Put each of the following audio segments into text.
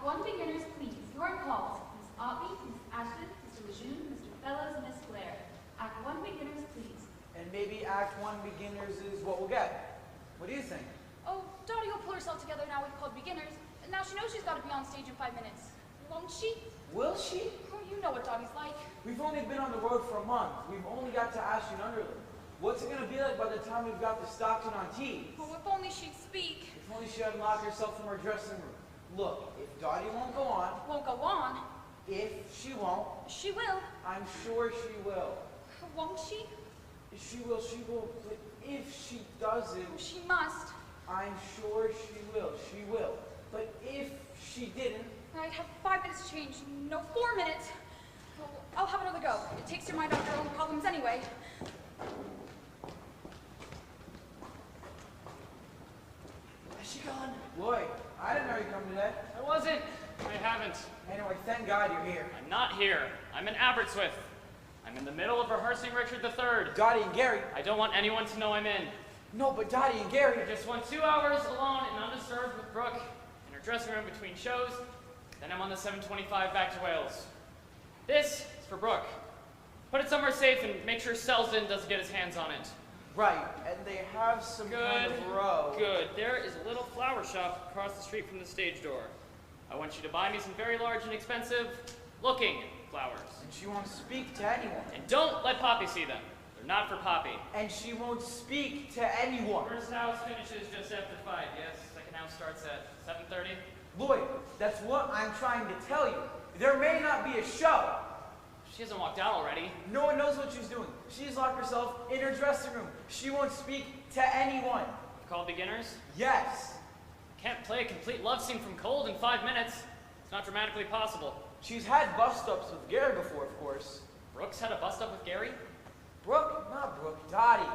Act 1 beginners, please. You are called. Miss Otley, Miss Ashton, Mr. Lejeune, Mr. Fellows, Miss Blair. Act 1 beginners, please. And maybe Act 1 beginners is what we'll get. What do you think? Oh, Dottie will pull herself together now we've called beginners. And now she knows she's got to be on stage in 5 minutes. Won't she? Will she? Oh, you know what Dottie's like. We've only been on the road for a month. We've only got to Ashton Underland. What's it going to be like by the time we've got to Stockton on Tees? Oh, if only she'd speak. If only she hadn't locked herself from her dressing room. Look, if Dottie won't go on... Won't go on? If she won't... She will. I'm sure she will. Won't she? She will, but if she doesn't... Oh, she must. I'm sure she will, But if she didn't... I'd have 5 minutes to change. No, 4 minutes. Oh, I'll have another go. It takes your mind off your own problems anyway. Has she gone? Lloyd, I didn't know you'd come today. I wasn't. I haven't. Anyway, thank God you're here. I'm not here. I'm in Aberystwyth. I'm in the middle of rehearsing Richard III. Dottie and Gary. I don't want anyone to know I'm in. No, but Dottie and Gary. I just want 2 hours alone and undisturbed with Brooke in her dressing room between shows. Then I'm on the 7:25 back to Wales. This is for Brooke. Put it somewhere safe and make sure Selden doesn't get his hands on it. Right, and they have some kind of row. Good. There is a little flower shop across the street from the stage door. I want you to buy me some very large and expensive looking flowers. And she won't speak to anyone. And don't let Poppy see them. They're not for Poppy. And she won't speak to anyone. First house finishes just after 5, yes. Second house starts at 7:30. Lloyd, that's what I'm trying to tell you. There may not be a show. She hasn't walked out already. No one knows what she's doing. She's locked herself in her dressing room. She won't speak to anyone. Called beginners? Yes. Can't play a complete love scene from cold in 5 minutes. It's not dramatically possible. She's had bust-ups with Gary before, of course. Brooks had a bust-up with Gary? Brooke? Not Brooke. Dottie.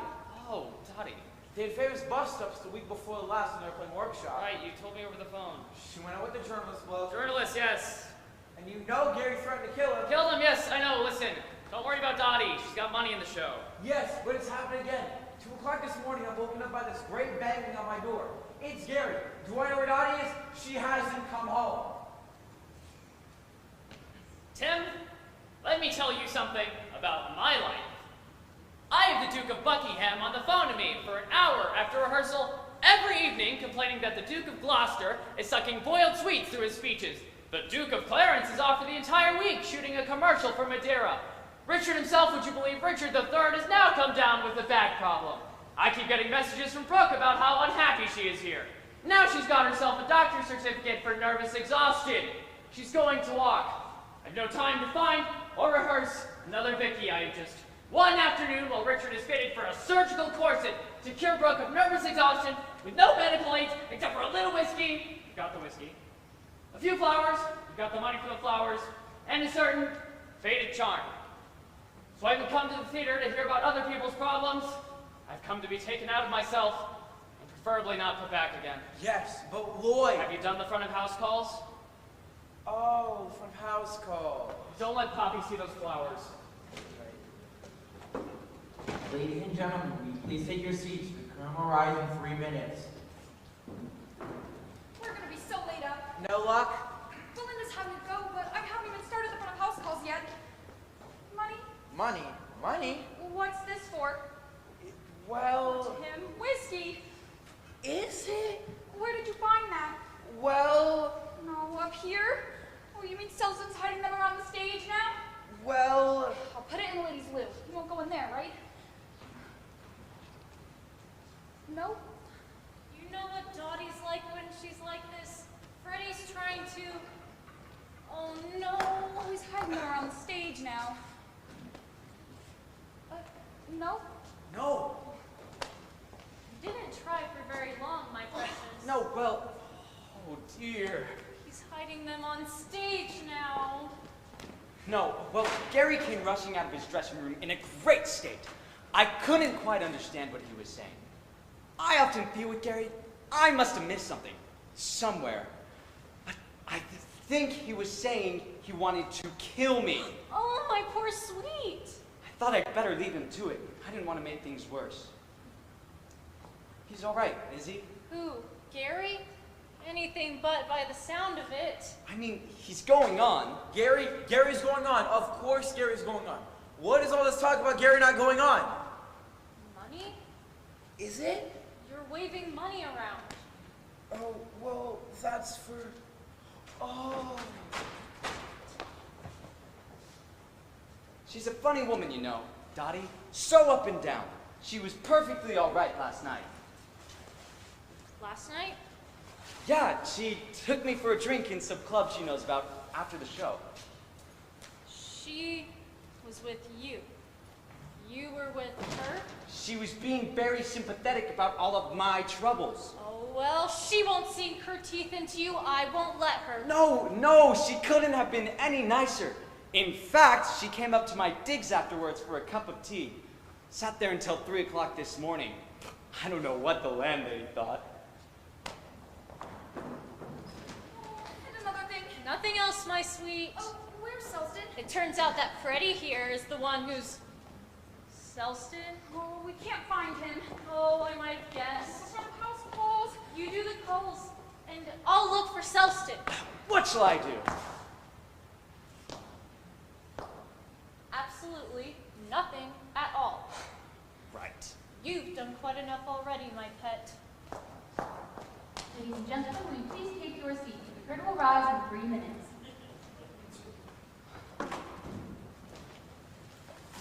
Oh, Dottie. They had famous bust-ups the week before the last when they were playing Workshop. Right, you told me over the phone. She went out with the journalist bloke. Journalist, yes. And you know Gary threatened to kill her. Killed him, yes, I know. Listen, don't worry about Dottie. She's got money in the show. Yes, but it's happened again. 2 o'clock this morning, I'm woken up by this great banging on my door. It's Gary. Do I know where Dottie is? She hasn't come home. Tim, let me tell you something about my life. I have the Duke of Buckingham on the phone to me for an hour after rehearsal every evening complaining that the Duke of Gloucester is sucking boiled sweets through his speeches. The Duke of Clarence is off for the entire week shooting a commercial for Madeira. Richard himself, would you believe, Richard III has now come down with a back problem. I keep getting messages from Brooke about how unhappy she is here. Now she's got herself a doctor's certificate for nervous exhaustion. She's going to walk. I've no time to find or rehearse another Vicky. I have just one afternoon while Richard is fitted for a surgical corset to cure Brooke of nervous exhaustion with no medical aids except for a little whiskey. You got the whiskey. A few flowers. You got the money for the flowers. And a certain faded charm. So I haven't come to the theater to hear about other people's problems. I've come to be taken out of myself and preferably not put back again. Yes, but Lloyd. Have you done the front of house calls? Oh, from house call. Don't let Poppy see those flowers. Ladies and gentlemen, will you please take your seats? The curtain will rise in 3 minutes. We're gonna be so late up. No luck? Belinda's having to go, but I haven't even started the front of house calls yet. Money? Money? Money? What's this for? Well... Tim, whiskey. Is it? Where did you find that? Well... No, up here? Oh, you mean Selzen's hiding them around the stage now? Well... I'll put it in the ladies' loo. You won't go in there, right? No? You know what Dottie's like when she's like this? Freddie's trying to... Oh no! Oh, he's hiding them around the stage now. No? No. You didn't try for very long, my precious. No, well... Oh, dear. He's hiding them on stage now. No, well, Gary came rushing out of his dressing room in a great state. I couldn't quite understand what he was saying. I often feel with Gary, I must have missed something, somewhere. But I think he was saying he wanted to kill me. Oh, my poor sweet. I thought I'd better leave him to it. I didn't want to make things worse. He's all right, is he? Who? Gary? Anything but by the sound of it. I mean, he's going on. Gary's going on. Of course Gary's going on. What is all this talk about Gary not going on? Money? Is it? You're waving money around. Oh, well, that's for... Oh. She's a funny woman, you know, Dottie. So up and down. She was perfectly all right last night. Last night? Yeah, she took me for a drink in some club she knows about after the show. She was with you. You were with her? She was being very sympathetic about all of my troubles. Oh, well, she won't sink her teeth into you. I won't let her. No, she couldn't have been any nicer. In fact, she came up to my digs afterwards for a cup of tea. Sat there until 3 o'clock this morning. I don't know what the landlady thought. And another thing. Nothing else, my sweet. Oh, where's Selston? It turns out that Freddie here is the one who's... Selston? Oh, we can't find him. Oh, I might have guessed. The front house calls. You do the calls, and I'll look for Selston. What shall I do? Absolutely nothing at all. Right. You've done quite enough already, my pet. Ladies and gentlemen, will you please take your seats? The curtain will rise in 3 minutes.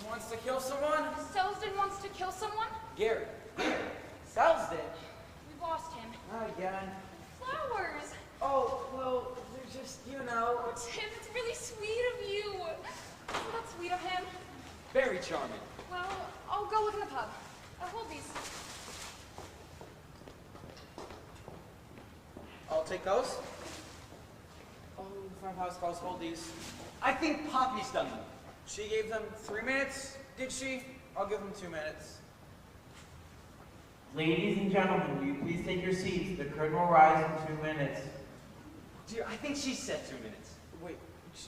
Wants to kill someone? Selston wants to kill someone? Gary. Selston. We've lost him. Again. Flowers. Oh, well, they're just, you know. Oh, Tim, it's really sweet of you. Isn't that sweet of him? Very charming. Well, I'll go look in the pub. I'll hold these. I'll take those. Oh, the front house calls, hold these. I think Poppy's done them. She gave them 3 minutes, did she? I'll give them 2 minutes. Ladies and gentlemen, will you please take your seats? The curtain will rise in 2 minutes. Dear, I think she said 2 minutes. Wait,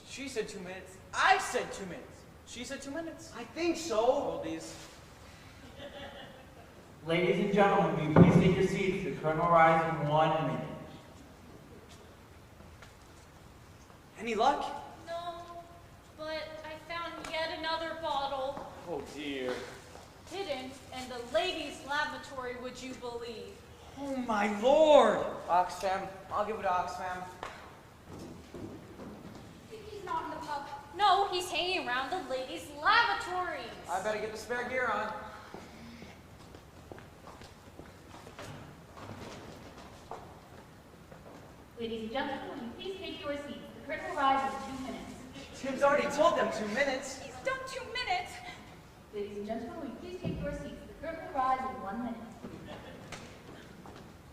she said 2 minutes. I said 2 minutes. She said 2 minutes. I think so. Hold these. Ladies and gentlemen, will you please take your seats? The curtain will rise in 1 minute. Any luck? No, but I found yet another bottle Oh dear. hidden in the ladies' lavatory, would you believe? Oh my lord! Oxfam. I'll give it to Oxfam. He's not in the pub. No, he's hanging around the ladies' lavatories. I better get the spare gear on. Ladies and gentlemen, will you please take your seats? The curtain will rise in 2 minutes. Tim's already told them 2 minutes. He's done 2 minutes. Ladies and gentlemen, will you please take your seats? The curtain will rise in 1 minute.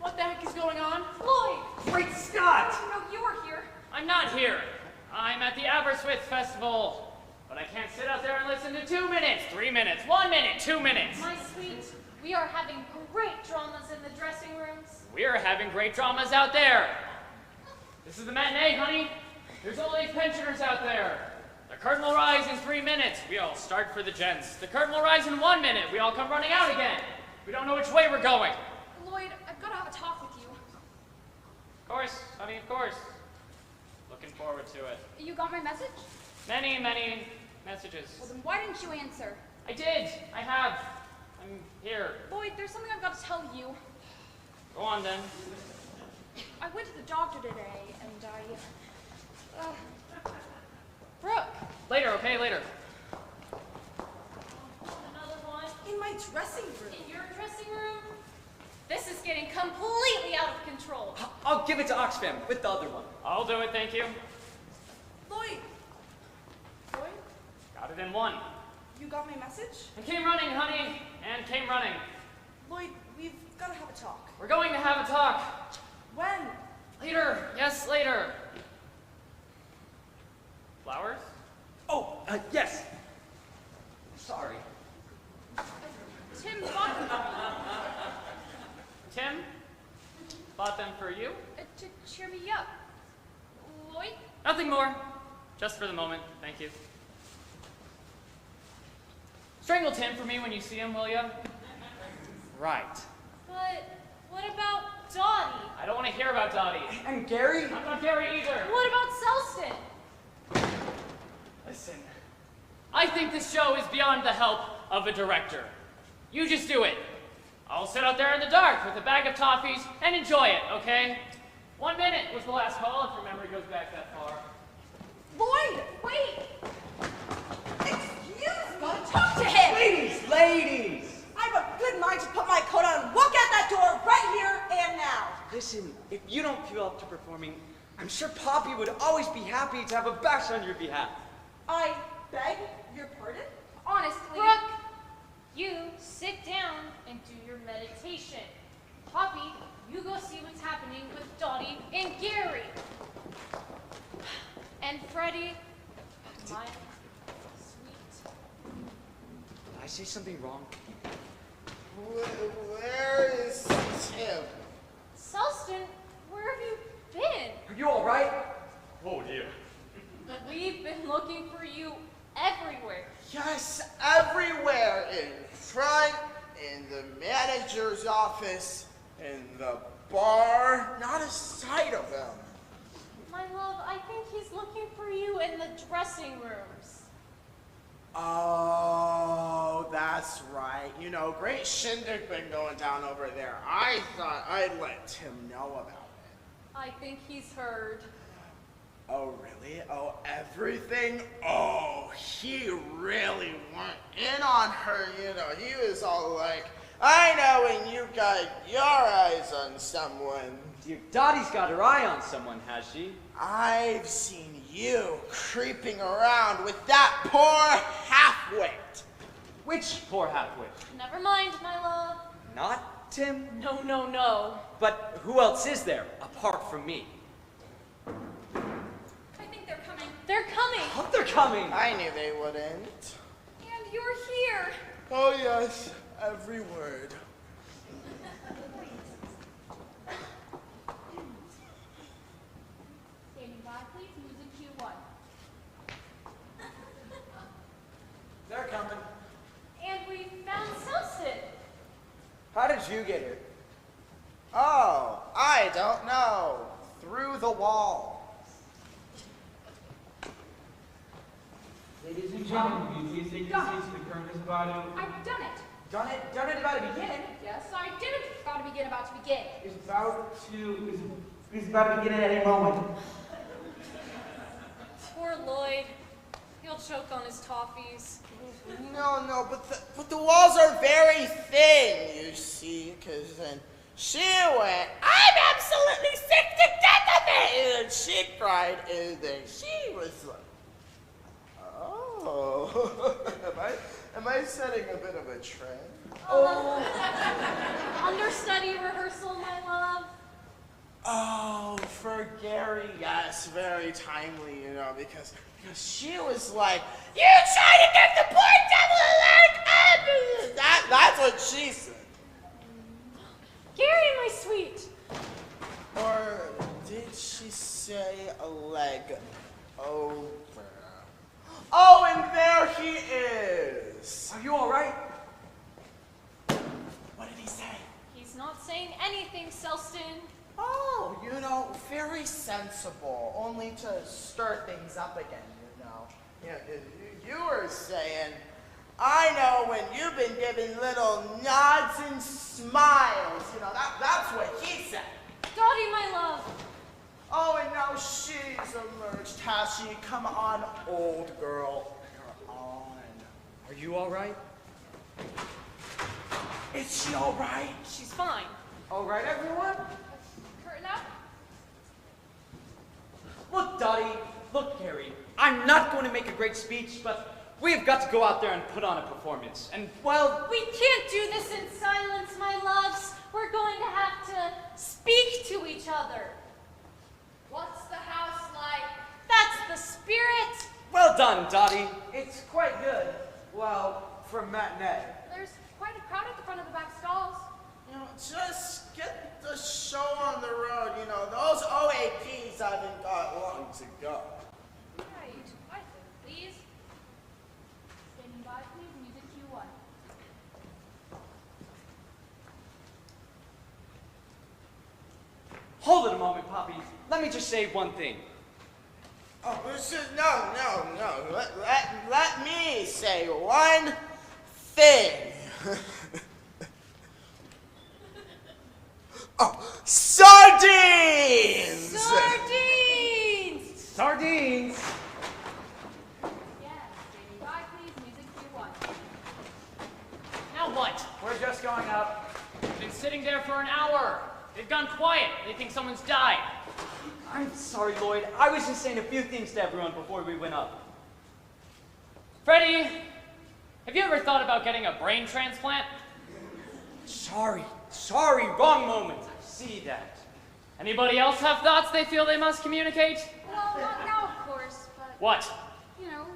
What the heck is going on? Floyd! Great Scott! I didn't know you were here. I'm not here. I'm at the Aberystwyth Festival. But I can't sit out there and listen to 2 minutes, 3 minutes, 1 minute, 2 minutes. My sweet, we are having great dramas in the dressing rooms. We're having great dramas out there. This is the matinee, honey. There's all these pensioners out there. The curtain will rise in 3 minutes. We all start for the gents. The curtain will rise in 1 minute. We all come running out again. We don't know which way we're going. Lloyd, I've got to have a talk with you. Of course, honey, of course. Looking forward to it. You got my message? Many, many messages. Well, then why didn't you answer? I did. I have. I'm here. Lloyd, there's something I've got to tell you. Go on then. I went to the doctor today, and Brooke. Later, okay? Later. Another one. In my dressing room. In your dressing room? This is getting completely out of control. I'll give it to Oxfam with the other one. I'll do it, thank you. Lloyd. Lloyd, Got it in 1. you got my message? And came running, honey. And came running. Lloyd, we've got to have a talk. We're going to have a talk. When? Later. Yes, later. Flowers? Oh, yes. Sorry. Tim bought them Tim? Bought them for you? to cheer me up. Lloyd? Nothing more. Just for the moment, thank you. Strangle Tim for me when you see him, will ya? Right. But what about Dottie? I don't want to hear about Dottie. And Gary? I'm not Gary either. What about Selston? Listen, I think this show is beyond the help of a director. You just do it. I'll sit out there in the dark with a bag of toffees and enjoy it, okay? 1 minute was the last call, if your memory goes back that far. Lloyd, wait! Excuse me! Talk to him! Ladies! I have a good mind to put my coat on and walk out that door right here and now. Listen, if you don't feel up to performing, I'm sure Poppy would always be happy to have a bash on your behalf. I beg your pardon? Honestly. Brooke, you sit down and do your meditation. Poppy, you go see what's happening with Dottie and Gary. And Freddie, my sweet. Did I say something wrong? Where is Tim? Selston, where have you been? Are you all right? Oh dear. We've been looking for you everywhere. Yes, everywhere. In front, in the manager's office, in the bar. Not a sight of him. My love, I think he's looking for you in the dressing rooms. Oh, that's right. You know, great shindig been going down over there. I thought I'd let Tim know about it. I think he's heard. Oh, really? Oh, everything? Oh, he really went in on her, you know. He was all like, I know when you got your eyes on someone. Dear Dottie's got her eye on someone, has she? I've seen you creeping around with that poor half-wit. Which poor halfwit? Never mind, my love. Not Tim? No, no, no. But who else is there, apart from me? I think they're coming. They're coming. Oh, they're coming! I knew they wouldn't. And you're here. Oh, yes, every word. Standing by, please. Music cue 1. They're coming. And we found Selston. How did you get here? Oh, I don't know. Through the wall. Ladies and gentlemen, will you please take your seats? The curtain is about to... I've done it. Done it about to begin. Yes, I did it. About to begin. It's about to begin at any moment. Poor Lloyd. He'll choke on his toffees. No, but the walls are very thin, you see, because then she went, I'm absolutely sick to death of it! And then she cried, and then she was like, oh, am I setting a bit of a trend? Understudy rehearsal, my love. Oh, for Gary, yes, very timely, you know, because she was like, you try to get the poor devil a leg up! That's what she said. Gary, my sweet. Or did she say a leg over? Oh, and there he is. Are you all right? What did he say? He's not saying anything, Selston. Oh, you know, very sensible. Only to stir things up again, you know. You were saying, I know when you've been giving little nods and smiles. You know, that's what he said. Dottie, my love. Oh, and now she's emerged, has she? Come on, old girl. You're on. Are you all right? Is she all right? She's fine. All right, everyone? Curtain up. Look, Dottie. Look, Gary. I'm not going to make a great speech, but we've got to go out there and put on a performance. And, well, We can't do this in silence, my loves. We're going to have to speak to each other. What's the house like? That's the spirit. well done, Dottie. It's quite good. Well, for a matinee. There's quite a crowd at the front of the back stalls. You know, just get the show on the road. You know, those OAPs haven't got long to go. Right. Quiet, please. Standing by, please. Music cue 1. Hold it a moment, Poppy. Let me just say one thing. Oh, no. Let me say one thing. Oh, sardines! Sardines! Sardines! Yes, standing by, please. Music cue 1. Now what? We're just going up. Been sitting there for an hour. They've gone quiet. They think someone's died. I'm sorry, Lloyd. I was just saying a few things to everyone before we went up. Freddie, have you ever thought about getting a brain transplant? Sorry, wrong moment. I see that. Anybody else have thoughts they feel they must communicate? Well, not now, of course, but, What?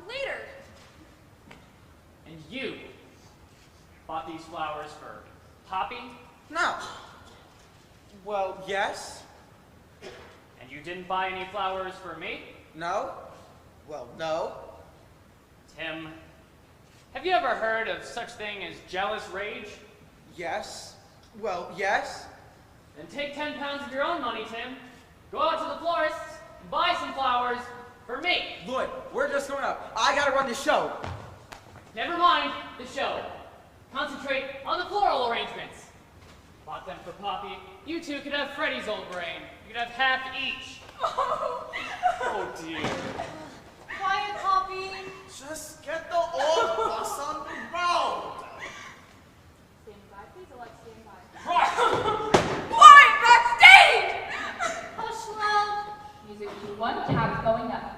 later. And you bought these flowers for Poppy? No. Well, yes. And you didn't buy any flowers for me? No. Well, no. Tim, have you ever heard of such thing as jealous rage? Yes. Well, yes. Then take 10 pounds of your own money, Tim. Go out to the florist's and buy some flowers for me. Lloyd, we're just going up. I gotta run the show. Never mind the show. Concentrate on the floral arrangements. Bought them for Poppy. You two could have Freddie's old brain. You could have half each. Oh, dear. Quiet, Poppy. Just get the old bus on the road. Standing by, please. Alexa, stand by. Quiet backstage! Hush, love. Music cue 1. Tabs going up.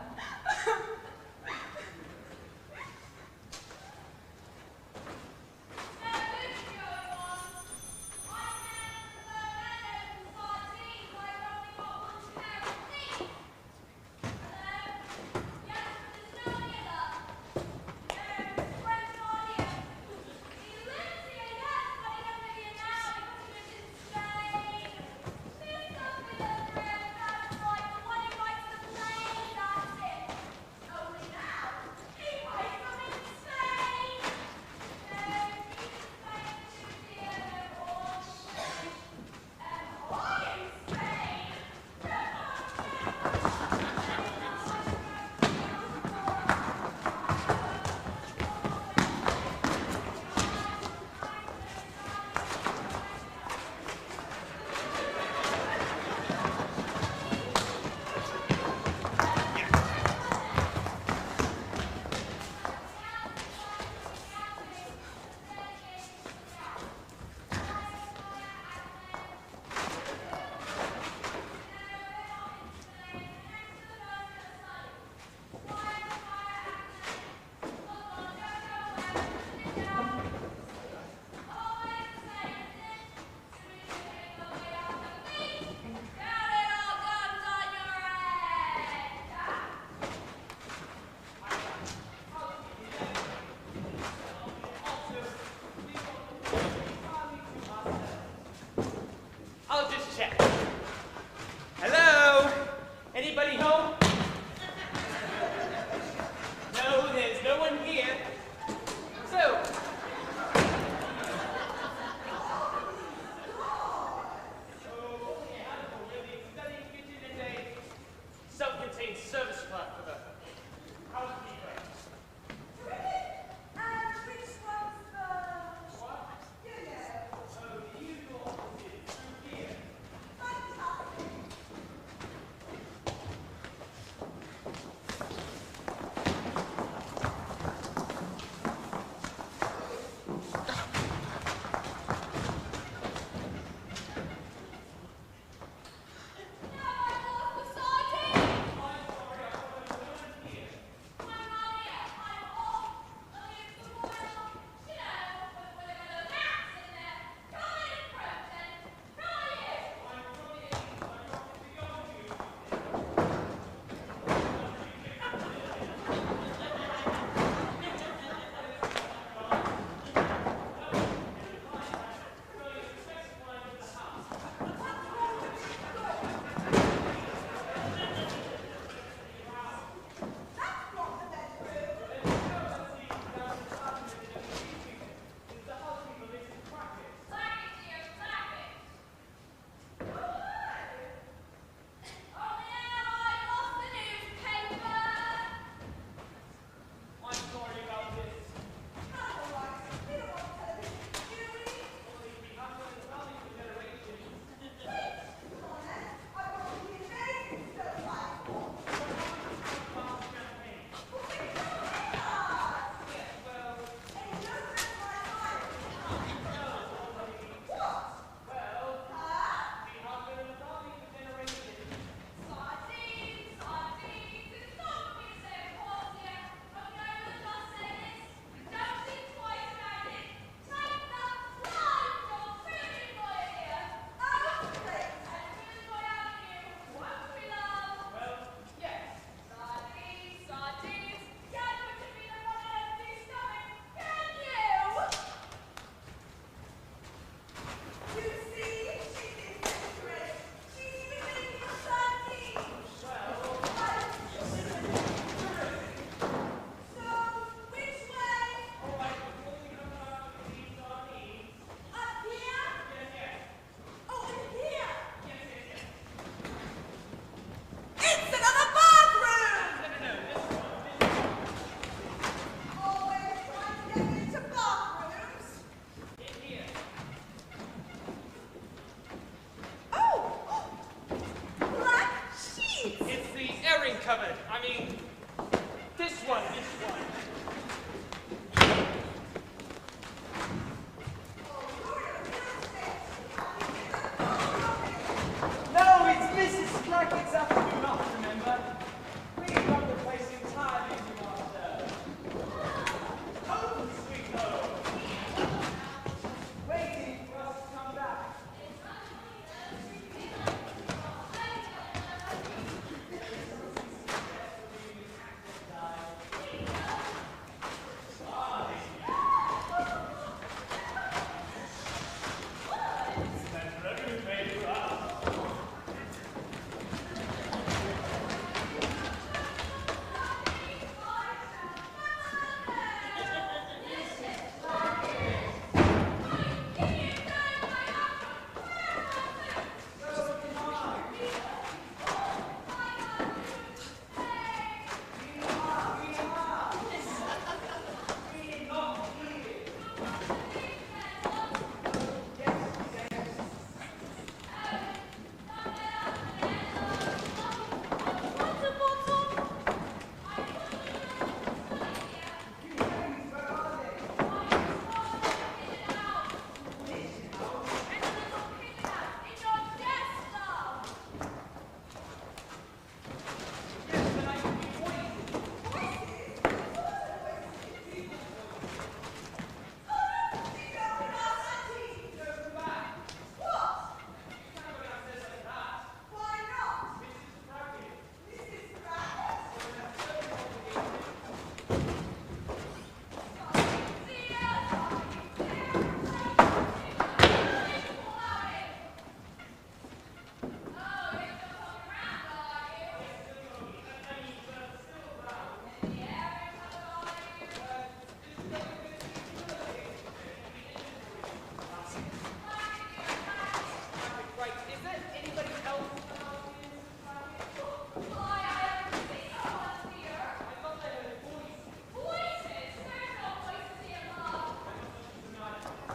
I'll just check. Hello? Anybody home? No, there's no one here. So, self-contained service club for the housekeeper. And which one's the... What? the airing cupboard. I mean, this one. No, it's Mrs. Crackett's afternoon off, remember? We got the place entirely to ourselves. Home, sweet home. Waiting for us to come back.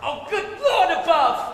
Oh, good Lord above!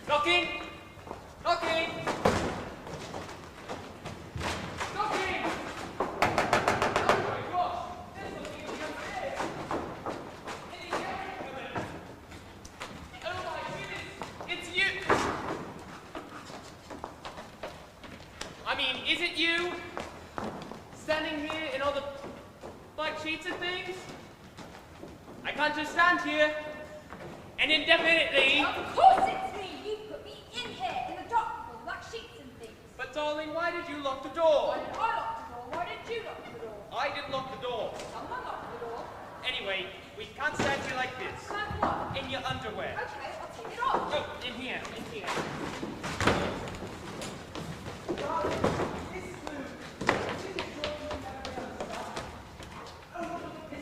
Knocking! Knocking! Knocking! Oh my gosh! There's nothing in the bed! Any carry coming? Oh my goodness! It's you! I mean, is it you? Standing here in all the black sheets and things? I can't just stand here and indefinitely. Of course it's me! You put me in here, in the dark with all black sheets and things. But darling, why did you lock the door? Why did I lock the door? Why did you lock the door? I didn't lock the door. Someone locked the door. Anyway, we can't stand here like this. Like what? In your underwear. Okay, I'll take it off. Oh, in here, in here. Darling, this food. This is your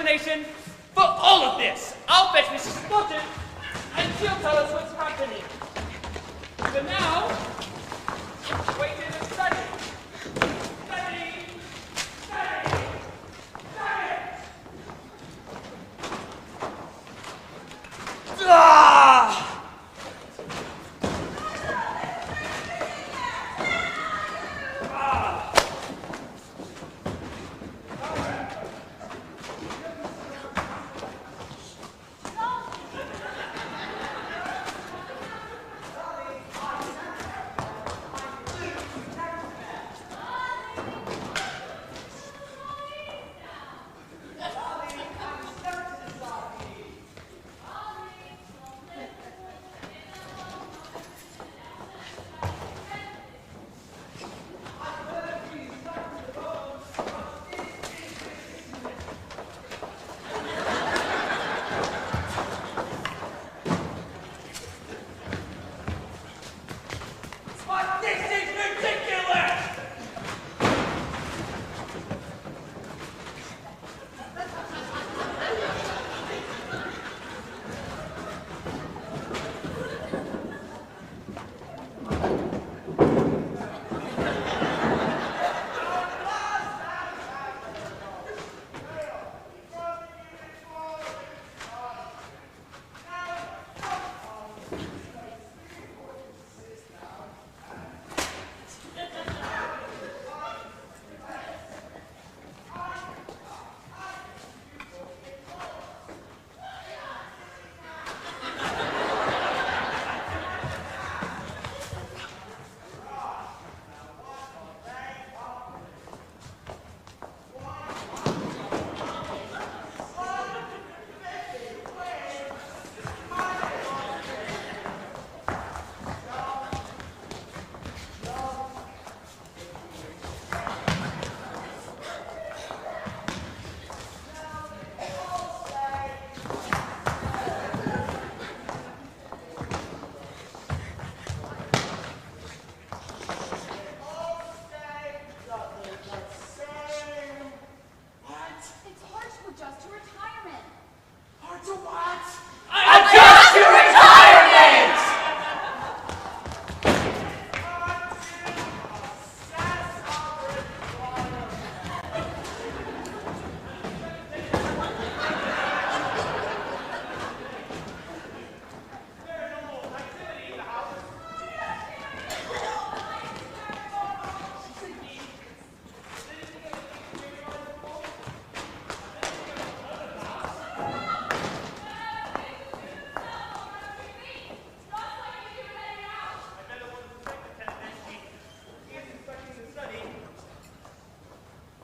explanation for all of this. I'll fetch Mrs. Thornton, and she'll tell us what's happening. But now, wait in the study. Study! Study! Study! Ah!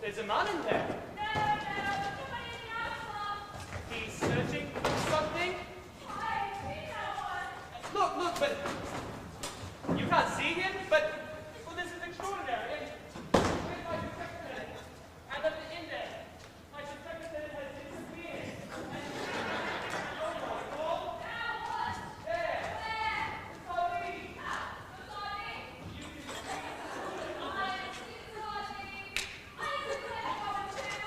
There's a man in there. No, somebody in the house, He's searching for something. I see no one. Look, but you can't see him, but well, this is extraordinary. Where's my secretary? I left it in there. My secretary has disappeared. Oh my God! Now what? There. Where? The sardine. The sardine. You can see. I see the sardine. I could let it go too.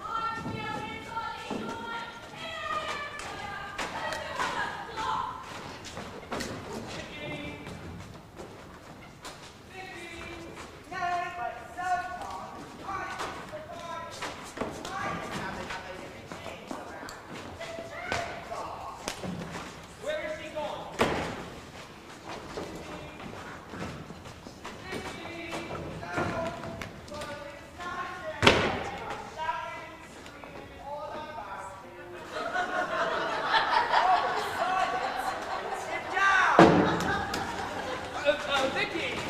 I'm feeling sardine on. Where is he gone? Vicky!